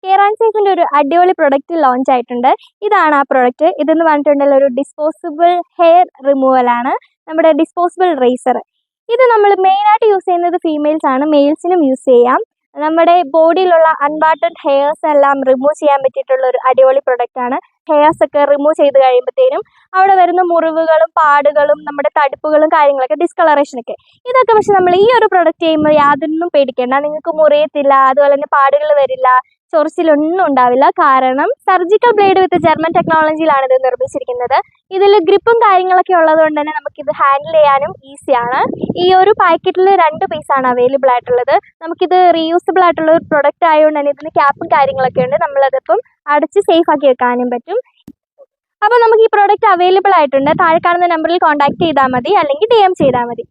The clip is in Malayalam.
കേറാൻസേഫിൻ്റെ ഒരു അടിപൊളി പ്രൊഡക്റ്റ് ലോഞ്ച് ആയിട്ടുണ്ട്. ഇതാണ് ആ പ്രൊഡക്റ്റ്. ഇതെന്ന് പറഞ്ഞിട്ടുണ്ടെങ്കിൽ ഒരു ഡിസ്പോസിബിൾ ഹെയർ റിമൂവലാണ്, നമ്മുടെ ഡിസ്പോസിബിൾ റേസർ. ഇത് നമ്മൾ മെയിനായിട്ട് യൂസ് ചെയ്യുന്നത് ഫീമെയിൽസ് ആണ്, മെയിൽസിനും യൂസ് ചെയ്യാം. നമ്മുടെ ബോഡിയിലുള്ള അൺവാണ്ടഡ് ഹെയർസ് എല്ലാം റിമൂവ് ചെയ്യാൻ പറ്റിയിട്ടുള്ള ഒരു അടിപൊളി പ്രൊഡക്റ്റാണ്. ഹെയർസ് ഒക്കെ റിമൂവ് ചെയ്ത് കഴിയുമ്പോഴത്തേനും അവിടെ വരുന്ന മുറിവുകളും പാടുകളും നമ്മുടെ തടിപ്പുകളും കാര്യങ്ങളൊക്കെ ഡിസ്കളറേഷനൊക്കെ ഇതൊക്കെ പക്ഷെ നമ്മൾ ഈ ഒരു പ്രൊഡക്റ്റ് ചെയ്യുമ്പോൾ യാതൊന്നും പേടിക്കേണ്ട. നിങ്ങൾക്ക് മുറിയത്തില്ല, അതുപോലെ തന്നെ പാടുകൾ വരില്ല, ചൊറിച്ചിലൊന്നും ഉണ്ടാവില്ല. കാരണം സർജിക്കൽ ബ്ലേഡ് വിത്ത് ജർമ്മൻ ടെക്നോളജിയിലാണ് ഇത് നിർമ്മിച്ചിരിക്കുന്നത്. ഇതിൽ ഗ്രിപ്പും കാര്യങ്ങളൊക്കെ ഉള്ളതുകൊണ്ട് തന്നെ നമുക്കിത് ഹാൻഡിൽ ചെയ്യാനും ഈസിയാണ്. ഈ ഒരു പാക്കറ്റിൽ 2 പീസാണ് അവൈലബിൾ ആയിട്ടുള്ളത്. നമുക്കിത് റീയൂസബിൾ ആയിട്ടുള്ള ഒരു പ്രൊഡക്റ്റ് ആയതുകൊണ്ട് തന്നെ ഇതിന് ക്യാപ്പും കാര്യങ്ങളൊക്കെ ഉണ്ട്. നമ്മളതിപ്പം അടച്ച് സേഫ് ആക്കി വെക്കാനും പറ്റും. അപ്പോൾ നമുക്ക് ഈ പ്രോഡക്റ്റ് അവൈലബിൾ ആയിട്ടുണ്ട്. താഴെ കാണുന്ന നമ്പറിൽ കോൺടാക്ട് ചെയ്താൽ മതി, അല്ലെങ്കിൽ DM ചെയ്താൽ മതി.